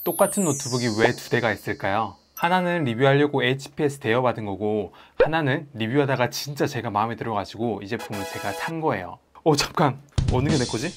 똑같은 노트북이 왜 두 대가 있을까요? 하나는 리뷰하려고 HP에서 대여받은 거고 하나는 리뷰하다가 진짜 제가 마음에 들어가지고 이 제품을 제가 산 거예요. 잠깐! 어느 게 내 거지?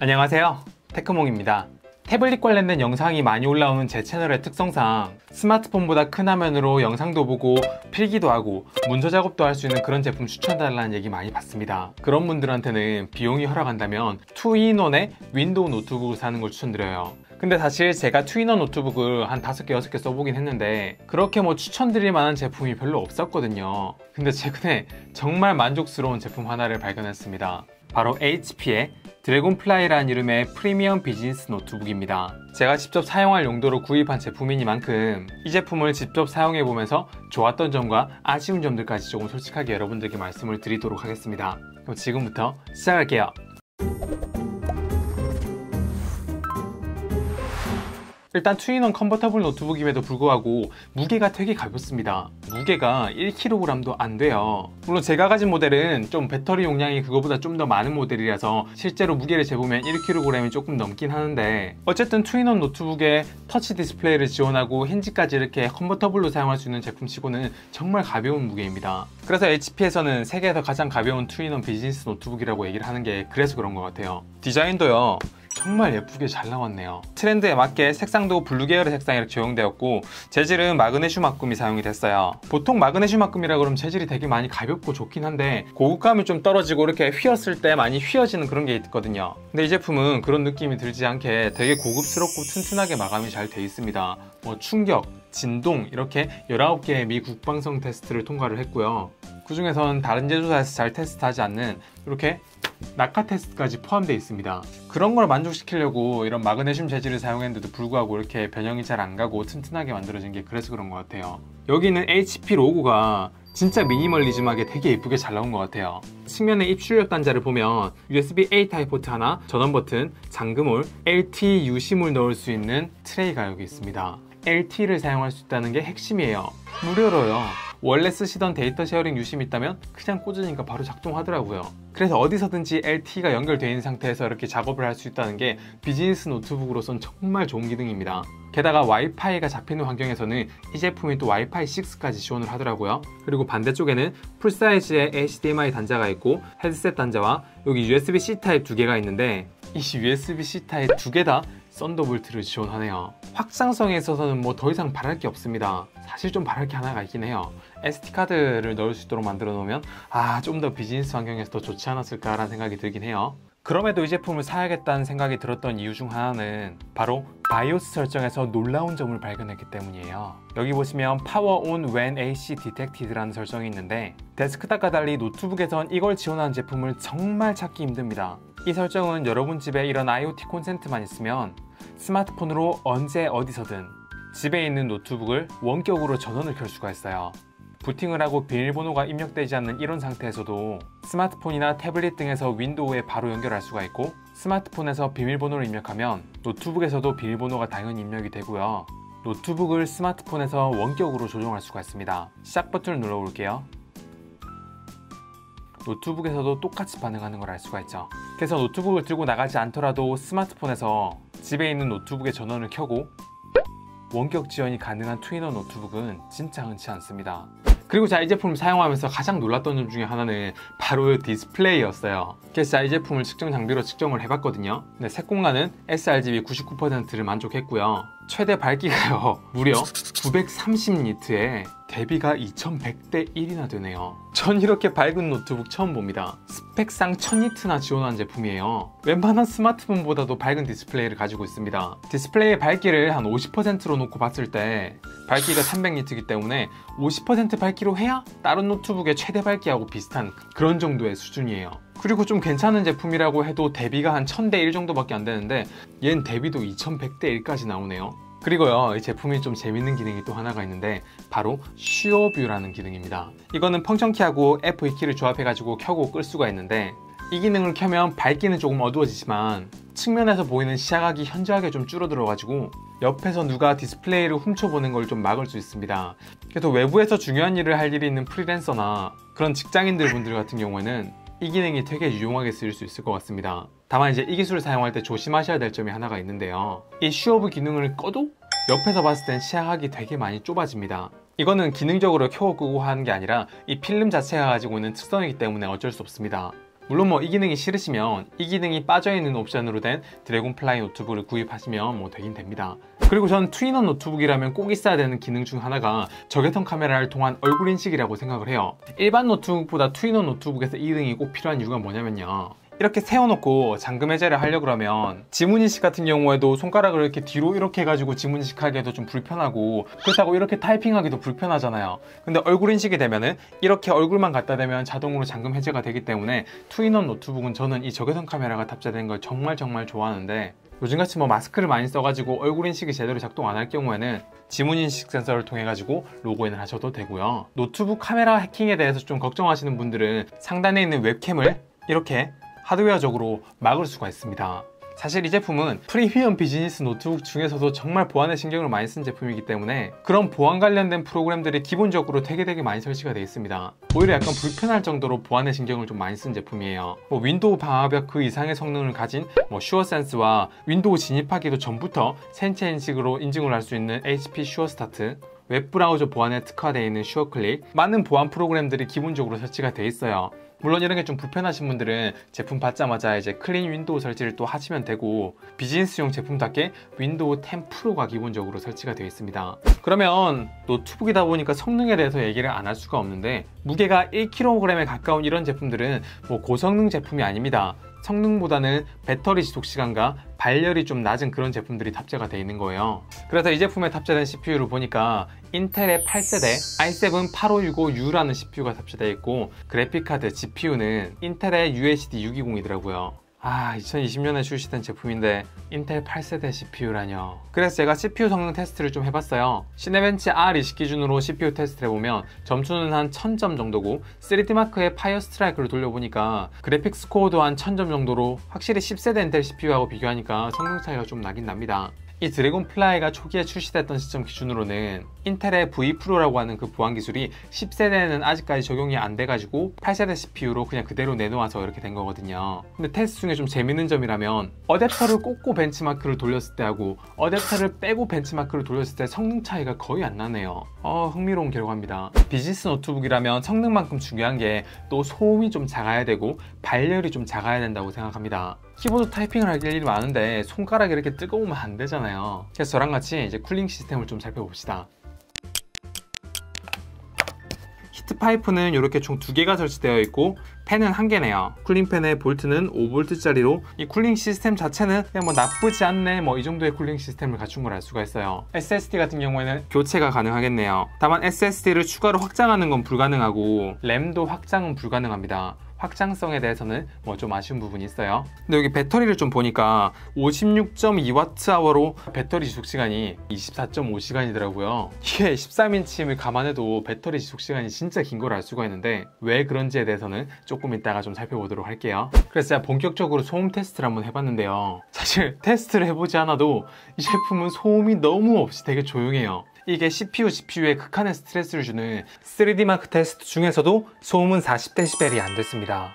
안녕하세요, 테크몽입니다. 태블릿 관련된 영상이 많이 올라오는 제 채널의 특성상 스마트폰보다 큰 화면으로 영상도 보고 필기도 하고 문서 작업도 할 수 있는 그런 제품 추천해달라는 얘기 많이 받습니다. 그런 분들한테는 비용이 허락한다면 2-in-1의 윈도우 노트북을 사는 걸 추천드려요. 근데 사실 제가 2-in-1 노트북을 한 5개, 6개 써보긴 했는데 그렇게 추천드릴 만한 제품이 별로 없었거든요. 근데 최근에 정말 만족스러운 제품 하나를 발견했습니다. 바로 HP의 드래곤플라이라는 이름의 프리미엄 비즈니스 노트북입니다. 제가 직접 사용할 용도로 구입한 제품이니만큼 이 제품을 직접 사용해보면서 좋았던 점과 아쉬운 점들까지 조금 솔직하게 여러분들께 말씀을 드리도록 하겠습니다. 그럼 지금부터 시작할게요. 일단 2-in-1 컨버터블 노트북임에도 불구하고 무게가 되게 가볍습니다. 무게가 1kg도 안 돼요. 물론 제가 가진 모델은 좀 배터리 용량이 그거보다 좀 더 많은 모델이라서 실제로 무게를 재보면 1kg이 조금 넘긴 하는데 어쨌든 2-in-1 노트북에 터치 디스플레이를 지원하고 힌지까지 이렇게 컨버터블로 사용할 수 있는 제품치고는 정말 가벼운 무게입니다. 그래서 HP에서는 세계에서 가장 가벼운 2-in-1 비즈니스 노트북이라고 얘기를 하는 게 그래서 그런 것 같아요. 디자인도요, 정말 예쁘게 잘 나왔네요. 트렌드에 맞게 색상도 블루 계열의 색상이 이렇게 적용되었고 재질은 마그네슘 합금이 사용이 됐어요. 보통 마그네슘 합금이라 그러면 재질이 되게 많이 가볍고 좋긴 한데 고급감이 좀 떨어지고 이렇게 휘었을 때 많이 휘어지는 그런 게 있거든요. 근데 이 제품은 그런 느낌이 들지 않게 되게 고급스럽고 튼튼하게 마감이 잘 돼 있습니다. 충격, 진동 이렇게 19개의 미 국방성 테스트를 통과를 했고요. 그 중에선 다른 제조사에서 잘 테스트하지 않는 이렇게 낙하 테스트까지 포함되어 있습니다. 그런 걸 만족시키려고 이런 마그네슘 재질을 사용했는데도 불구하고 이렇게 변형이 잘 안 가고 튼튼하게 만들어진 게 그래서 그런 것 같아요. 여기는 HP 로고가 진짜 미니멀리즘하게 되게 예쁘게 잘 나온 것 같아요. 측면의 입출력 단자를 보면 USB-A 타입 포트 하나, 전원 버튼, 잠금홀, LT 유심을 넣을 수 있는 트레이가 여기 있습니다. LT를 사용할 수 있다는 게 핵심이에요. 무료로요. 원래 쓰시던 데이터 쉐어링 유심이 있다면 그냥 꽂으니까 바로 작동하더라고요. 그래서 어디서든지 LTE가 연결되어 있는 상태에서 이렇게 작업을 할 수 있다는 게 비즈니스 노트북으로선 정말 좋은 기능입니다. 게다가 와이파이가 잡히는 환경에서는 이 제품이 또 와이파이 6까지 지원을 하더라고요. 그리고 반대쪽에는 풀사이즈의 HDMI 단자가 있고 헤드셋 단자와 여기 USB-C 타입 2개가 있는데 이 USB-C 타입 2개 다 썬더볼트를 지원하네요. 확장성에 있어서는 더 이상 바랄 게 없습니다. 사실 좀 바랄 게 하나가 있긴 해요. SD카드를 넣을 수 있도록 만들어 놓으면 좀 더 비즈니스 환경에서 더 좋지 않았을까 라는 생각이 들긴 해요. 그럼에도 이 제품을 사야겠다는 생각이 들었던 이유 중 하나는 바로 바이오스 설정에서 놀라운 점을 발견했기 때문이에요. 여기 보시면 Power On When AC Detected라는 설정이 있는데 데스크탑과 달리 노트북에선 이걸 지원하는 제품을 정말 찾기 힘듭니다. 이 설정은 여러분 집에 이런 IoT 콘센트만 있으면 스마트폰으로 언제 어디서든 집에 있는 노트북을 원격으로 전원을 켤 수가 있어요. 부팅을 하고 비밀번호가 입력되지 않는 이런 상태에서도 스마트폰이나 태블릿 등에서 윈도우에 바로 연결할 수가 있고 스마트폰에서 비밀번호를 입력하면 노트북에서도 비밀번호가 당연히 입력이 되고요. 노트북을 스마트폰에서 원격으로 조정할 수가 있습니다. 시작 버튼을 눌러볼게요. 노트북에서도 똑같이 반응하는 걸 알 수가 있죠. 그래서 노트북을 들고 나가지 않더라도 스마트폰에서 집에 있는 노트북의 전원을 켜고 원격 지원이 가능한 2-in-1 노트북은 진짜 흔치 않습니다. 그리고 이 제품을 사용하면서 가장 놀랐던 점 중에 하나는 바로 디스플레이였어요. 그래서 이 제품을 측정 장비로 측정을 해봤거든요. 근데 색공간은 sRGB 99%를 만족했고요. 최대 밝기가요 무려 930니트에 대비가 2100대 1이나 되네요. 전 이렇게 밝은 노트북 처음 봅니다. 스펙상 1000니트나 지원하는 제품이에요. 웬만한 스마트폰보다도 밝은 디스플레이를 가지고 있습니다. 디스플레이의 밝기를 한 50%로 놓고 봤을 때 밝기가 300니트이기 때문에 50% 밝기로 해야 다른 노트북의 최대 밝기하고 비슷한 그런 정도의 수준이에요. 그리고 좀 괜찮은 제품이라고 해도 대비가 한 1000대 1 정도밖에 안 되는데 얘는 대비도 2100대 1까지 나오네요. 그리고요, 이 제품이 좀 재밌는 기능이 또 하나가 있는데 바로 슈어뷰라는 기능입니다. 이거는 펑션키하고 F2키를 조합해가지고 켜고 끌 수가 있는데 이 기능을 켜면 밝기는 조금 어두워지지만 측면에서 보이는 시야각이 현저하게 좀 줄어들어가지고 옆에서 누가 디스플레이를 훔쳐보는 걸 좀 막을 수 있습니다. 그래서 외부에서 중요한 일을 할 일이 있는 프리랜서나 그런 직장인들 분들 같은 경우에는 이 기능이 되게 유용하게 쓰일 수 있을 것 같습니다. 다만 이제 이 기술을 사용할 때 조심하셔야 될 점이 하나가 있는데요. 이 쇼오브 기능을 꺼도 옆에서 봤을 땐 시야각이 되게 많이 좁아집니다. 이거는 기능적으로 켜고 끄고 하는 게 아니라 이 필름 자체가 가지고 있는 특성이기 때문에 어쩔 수 없습니다. 물론 이 기능이 싫으시면 이 기능이 빠져있는 옵션으로 된 드래곤플라이 노트북을 구입하시면 되긴 됩니다. 그리고 전 트윈원 노트북이라면 꼭 있어야 되는 기능 중 하나가 적외선 카메라를 통한 얼굴 인식이라고 생각을 해요. 일반 노트북보다 트윈원 노트북에서 이 기능이 꼭 필요한 이유가 뭐냐면요, 이렇게 세워놓고 잠금 해제를 하려고 그러면 지문인식 같은 경우에도 손가락을 이렇게 뒤로 이렇게 해가지고 지문인식하기에도 좀 불편하고, 그렇다고 이렇게 타이핑하기도 불편하잖아요. 근데 얼굴 인식이 되면은 이렇게 얼굴만 갖다 대면 자동으로 잠금 해제가 되기 때문에 투인원 노트북은 저는 이 적외선 카메라가 탑재된 걸 정말 좋아하는데, 요즘같이 마스크를 많이 써가지고 얼굴 인식이 제대로 작동 안 할 경우에는 지문인식 센서를 통해 가지고 로그인을 하셔도 되고요. 노트북 카메라 해킹에 대해서 좀 걱정하시는 분들은 상단에 있는 웹캠을 이렇게 하드웨어적으로 막을 수가 있습니다. 사실 이 제품은 프리미엄 비즈니스 노트북 중에서도 정말 보안에 신경을 많이 쓴 제품이기 때문에 그런 보안 관련된 프로그램들이 기본적으로 되게 많이 설치가 되어 있습니다. 오히려 약간 불편할 정도로 보안에 신경을 좀 많이 쓴 제품이에요. 윈도우 방화벽 그 이상의 성능을 가진 슈어센스와 윈도우 진입하기도 전부터 생체 인식으로 인증을 할 수 있는 HP 슈어스타트, 웹브라우저 보안에 특화되어 있는 슈어클릭, 많은 보안 프로그램들이 기본적으로 설치가 되어 있어요. 물론 이런 게 좀 불편하신 분들은 제품 받자마자 이제 클린 윈도우 설치를 또 하시면 되고, 비즈니스용 제품답게 윈도우 10 프로가 기본적으로 설치가 되어 있습니다. 그러면 노트북이다 보니까 성능에 대해서 얘기를 안 할 수가 없는데, 무게가 1kg에 가까운 이런 제품들은 고성능 제품이 아닙니다. 성능보다는 배터리 지속시간과 발열이 좀 낮은 그런 제품들이 탑재가 되어 있는 거예요. 그래서 이 제품에 탑재된 CPU를 보니까 인텔의 8세대 i7-8565U라는 CPU가 탑재되어 있고, 그래픽카드 GPU는 인텔의 UHD 620이더라고요. 2020년에 출시된 제품인데 인텔 8세대 CPU라뇨. 그래서 제가 CPU 성능 테스트를 좀 해봤어요. 시네벤치 R20 기준으로 CPU 테스트를 해보면 점수는 한 1000점 정도고, 3D마크의 파이어 스트라이크를 돌려보니까 그래픽 스코어도 한 1000점 정도로 확실히 10세대 인텔 CPU하고 비교하니까 성능 차이가 좀 나긴 납니다. 이 드래곤플라이가 초기에 출시됐던 시점 기준으로는 인텔의 V 프로라고 하는 그 보안 기술이 10세대에는 아직까지 적용이 안 돼가지고 8세대 CPU로 그냥 그대로 내놓아서 이렇게 된 거거든요. 근데 테스트 중에 좀 재밌는 점이라면, 어댑터를 꽂고 벤치마크를 돌렸을 때하고 어댑터를 빼고 벤치마크를 돌렸을 때 성능 차이가 거의 안 나네요. 흥미로운 결과입니다. 비즈니스 노트북이라면 성능만큼 중요한 게 또 소음이 좀 작아야 되고 발열이 좀 작아야 된다고 생각합니다. 키보드 타이핑을 할 일이 많은데 손가락이 이렇게 뜨거우면 안 되잖아요. 그래서 저랑 같이 이제 쿨링 시스템을 좀 살펴봅시다. 히트 파이프는 이렇게 총 2개가 설치되어 있고, 팬은 1개네요. 쿨링팬의 볼트는 5V짜리로 이 쿨링 시스템 자체는 그냥 나쁘지 않네 이 정도의 쿨링 시스템을 갖춘 걸 알 수가 있어요. SSD 같은 경우에는 교체가 가능하겠네요. 다만 SSD를 추가로 확장하는 건 불가능하고 램도 확장은 불가능합니다. 확장성에 대해서는 좀 아쉬운 부분이 있어요. 근데 여기 배터리를 좀 보니까 56.2Wh로 배터리 지속시간이 24.5시간이더라고요. 이게 13인치임을 감안해도 배터리 지속시간이 진짜 긴 걸 알 수가 있는데, 왜 그런지에 대해서는 조금 이따가 좀 살펴보도록 할게요. 그래서 제가 본격적으로 소음 테스트를 한번 해봤는데요. 사실 테스트를 해보지 않아도 이 제품은 소음이 너무 없이 되게 조용해요. 이게 CPU, GPU에 극한의 스트레스를 주는 3D마크 테스트 중에서도 소음은 40dB이 안 됐습니다.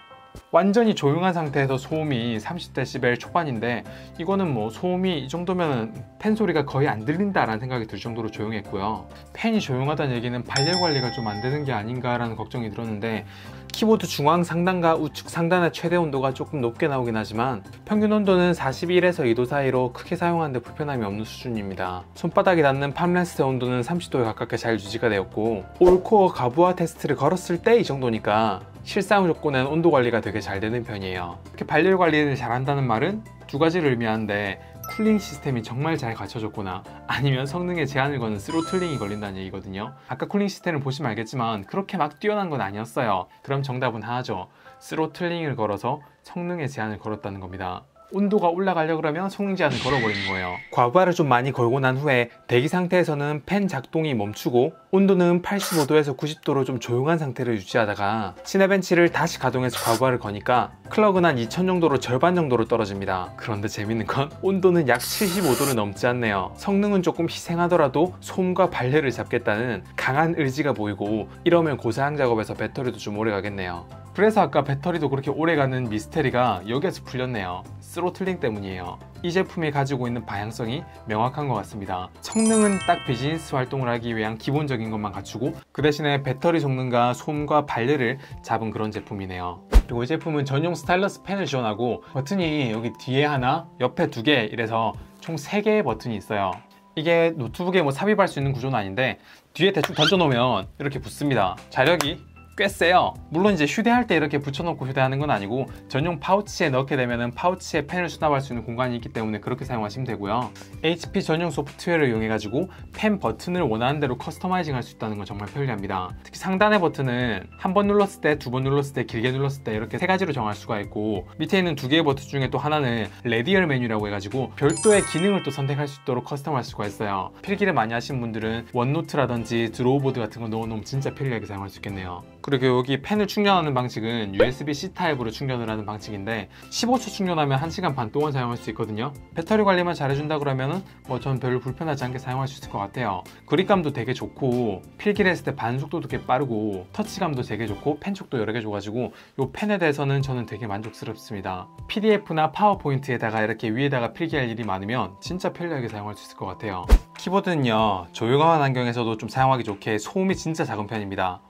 완전히 조용한 상태에서 소음이 30dB 초반인데, 이거는 소음이 이 정도면 팬 소리가 거의 안 들린다라는 생각이 들 정도로 조용했고요. 팬이 조용하다는 얘기는 발열 관리가 좀 안 되는 게 아닌가라는 걱정이 들었는데, 키보드 중앙 상단과 우측 상단의 최대 온도가 조금 높게 나오긴 하지만 평균 온도는 41에서 2도 사이로 크게 사용하는데 불편함이 없는 수준입니다. 손바닥이 닿는 팜레스트 온도는 30도에 가깝게 잘 유지가 되었고, 올코어 가부화 테스트를 걸었을 때 이 정도니까 실사용 조건엔 온도 관리가 되게 잘 되는 편이에요. 이렇게 발열 관리를 잘한다는 말은 두 가지를 의미하는데, 쿨링 시스템이 정말 잘 갖춰졌거나 아니면 성능에 제한을 거는 스로틀링이 걸린다는 얘기거든요. 아까 쿨링 시스템을 보시면 알겠지만 그렇게 막 뛰어난 건 아니었어요. 그럼 정답은 하나죠. 스로틀링을 걸어서 성능에 제한을 걸었다는 겁니다. 온도가 올라가려고 그러면 성능 제한을 걸어버리는 거예요. 과부하를 좀 많이 걸고 난 후에 대기 상태에서는 팬 작동이 멈추고 온도는 85도에서 90도로 좀 조용한 상태를 유지하다가 시네벤치를 다시 가동해서 과부하를 거니까 클럭은 한 2000 정도로 절반 정도로 떨어집니다. 그런데 재밌는 건 온도는 약 75도를 넘지 않네요. 성능은 조금 희생하더라도 소음과 발열을 잡겠다는 강한 의지가 보이고, 이러면 고사양 작업에서 배터리도 좀 오래 가겠네요. 그래서 아까 배터리도 그렇게 오래가는 미스테리가 여기에서 풀렸네요. 스로틀링 때문이에요. 이 제품이 가지고 있는 방향성이 명확한 것 같습니다. 성능은 딱 비즈니스 활동을 하기 위한 기본적인 것만 갖추고 그 대신에 배터리 성능과 소음과 발열을 잡은 그런 제품이네요. 그리고 이 제품은 전용 스타일러스 펜을 지원하고 버튼이 여기 뒤에 하나, 옆에 2개 이래서 총 3개의 버튼이 있어요. 이게 노트북에 뭐 삽입할 수 있는 구조는 아닌데 뒤에 대충 던져놓으면 이렇게 붙습니다. 자력이 꽤 세요. 물론 이제 휴대할 때 이렇게 붙여놓고 휴대하는 건 아니고 전용 파우치에 넣게 되면은 파우치에 펜을 수납할 수 있는 공간이 있기 때문에 그렇게 사용하시면 되고요. HP 전용 소프트웨어를 이용해 가지고 펜 버튼을 원하는 대로 커스터마이징 할 수 있다는 건 정말 편리합니다. 특히 상단의 버튼은 한 번 눌렀을 때, 2번 눌렀을 때, 길게 눌렀을 때 이렇게 3가지로 정할 수가 있고 밑에 있는 2개의 버튼 중에 또 하나는 레디얼 메뉴라고 해가지고 별도의 기능을 또 선택할 수 있도록 커스텀할 수가 있어요. 필기를 많이 하신 분들은 원노트라든지 드로우보드 같은 거 넣어놓으면 진짜 편리하게 사용할 수 있겠네요. 그리고 여기 펜을 충전하는 방식은 USB-C 타입으로 충전을 하는 방식인데 15초 충전하면 1시간 반 동안 사용할 수 있거든요. 배터리 관리만 잘해준다 그러면은 전 별로 불편하지 않게 사용할 수 있을 것 같아요. 그립감도 되게 좋고 필기를 했을 때 반속도도 꽤 빠르고 터치감도 되게 좋고 펜촉도 여러 개 줘가지고 이 펜에 대해서는 저는 되게 만족스럽습니다. PDF나 파워포인트에다가 이렇게 위에다가 필기할 일이 많으면 진짜 편리하게 사용할 수 있을 것 같아요. 키보드는요, 조용한 환경에서도 좀 사용하기 좋게 소음이 진짜 작은 편입니다.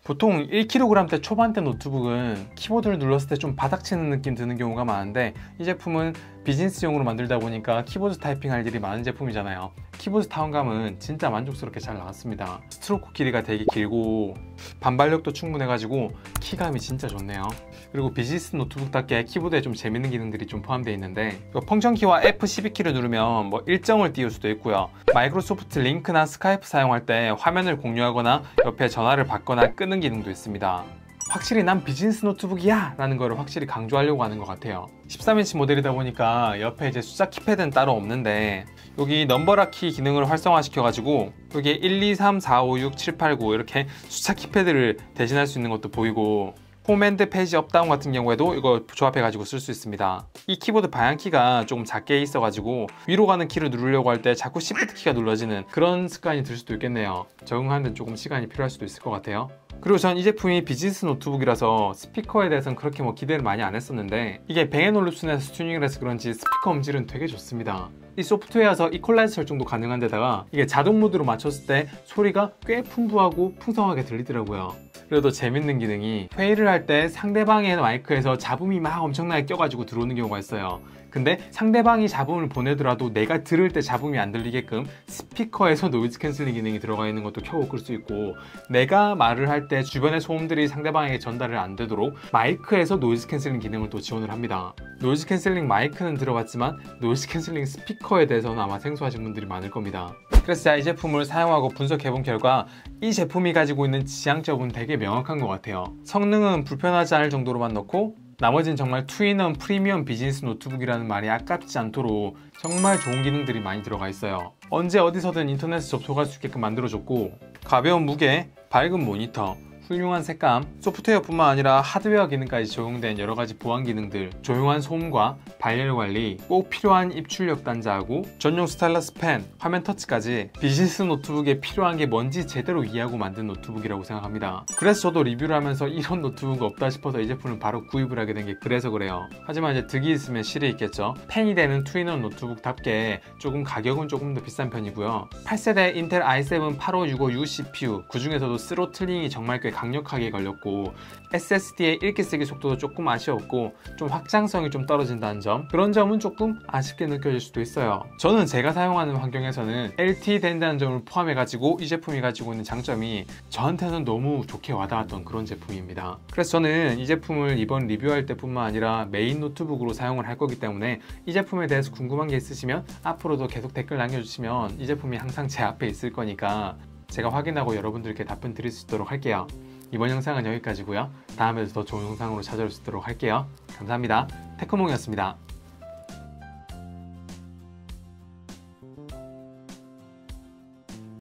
보통 1kg대 초반대 노트북은 키보드를 눌렀을 때 좀 바닥치는 느낌 드는 경우가 많은데 이 제품은 비즈니스용으로 만들다 보니까 키보드 타이핑 할 일이 많은 제품이잖아요. 키보드 타원감은 진짜 만족스럽게 잘 나왔습니다. 스트로크 길이가 되게 길고 반발력도 충분해가지고 키감이 진짜 좋네요. 그리고 비즈니스 노트북답게 키보드에 좀 재밌는 기능들이 좀 포함되어 있는데 펑션 키와 F12키를 누르면 일정을 띄울 수도 있고요. 마이크로소프트 링크나 스카이프 사용할 때 화면을 공유하거나 옆에 전화를 받거나 끄는 기능도 있습니다. 확실히 난 비즈니스 노트북이야 라는 거를 확실히 강조하려고 하는 것 같아요. 13인치 모델이다 보니까 옆에 이제 숫자 키패드는 따로 없는데 여기 넘버락 키 기능을 활성화 시켜가지고 여기에 1, 2, 3, 4, 5, 6, 7, 8, 9 이렇게 숫자 키패드를 대신할 수 있는 것도 보이고 홈앤드 페이지 업다운 같은 경우에도 이거 조합해가지고 쓸 수 있습니다. 이 키보드 방향키가 조금 작게 있어가지고 위로 가는 키를 누르려고 할 때 자꾸 시프트 키가 눌러지는 그런 습관이 들 수도 있겠네요. 적응하는 데 조금 시간이 필요할 수도 있을 것 같아요. 그리고 전 이 제품이 비즈니스 노트북이라서 스피커에 대해서는 그렇게 기대를 많이 안 했었는데 이게 뱅앤올룹슨에서 튜닝을 해서 그런지 스피커 음질은 되게 좋습니다. 이 소프트웨어에서 이퀄라이즈 설정도 가능한 데다가 이게 자동 모드로 맞췄을 때 소리가 꽤 풍부하고 풍성하게 들리더라고요. 그리고 더 재밌는 기능이 회의를 할 때 상대방의 마이크에서 잡음이 막 엄청나게 껴가지고 들어오는 경우가 있어요. 근데 상대방이 잡음을 보내더라도 내가 들을 때 잡음이 안 들리게끔 스피커에서 노이즈 캔슬링 기능이 들어가 있는 것도 켜고 끌 수 있고 내가 말을 할 때 주변의 소음들이 상대방에게 전달을 안 되도록 마이크에서 노이즈 캔슬링 기능을 또 지원을 합니다. 노이즈 캔슬링 마이크는 들어봤지만 노이즈 캔슬링 스피커에 대해서는 아마 생소하신 분들이 많을 겁니다. 그래서 제가 이 제품을 사용하고 분석해본 결과 이 제품이 가지고 있는 지향점은 되게 명확한 것 같아요. 성능은 불편하지 않을 정도로만 넣고 나머지는 정말 투인원 프리미엄 비즈니스 노트북이라는 말이 아깝지 않도록 정말 좋은 기능들이 많이 들어가 있어요. 언제 어디서든 인터넷에 접속할 수 있게끔 만들어줬고 가벼운 무게, 밝은 모니터, 훌륭한 색감, 소프트웨어뿐만 아니라 하드웨어 기능까지 적용된 여러가지 보안 기능들, 조용한 소음과 발열 관리, 꼭 필요한 입출력 단자하고 전용 스타일러스 펜, 화면 터치까지 비즈니스 노트북에 필요한 게 뭔지 제대로 이해하고 만든 노트북이라고 생각합니다. 그래서 저도 리뷰를 하면서 이런 노트북 없다 싶어서 이 제품을 바로 구입을 하게 된 게 그래서 그래요. 하지만 이제 득이 있으면 실이 있겠죠. 펜이 되는 투인원 노트북답게 조금 가격은 조금 더 비싼 편이고요. 8세대 인텔 i7 8565U CPU, 그 중에서도 스로틀링이 정말 꽤 강력하게 걸렸고 SSD의 읽기 쓰기 속도도 조금 아쉬웠고 좀 확장성이 좀 떨어진다는 점, 그런 점은 조금 아쉽게 느껴질 수도 있어요. 저는 제가 사용하는 환경에서는 LTE 된다는 점을 포함해 가지고 이 제품이 가지고 있는 장점이 저한테는 너무 좋게 와닿았던 그런 제품입니다. 그래서 저는 이 제품을 이번 리뷰할 때뿐만 아니라 메인 노트북으로 사용을 할 거기 때문에 이 제품에 대해서 궁금한 게 있으시면 앞으로도 계속 댓글 남겨주시면 이 제품이 항상 제 앞에 있을 거니까 제가 확인하고 여러분들께 답변 드릴 수 있도록 할게요. 이번 영상은 여기까지고요. 다음에도 더 좋은 영상으로 찾아올 수 있도록 할게요. 감사합니다. 테크몽이었습니다.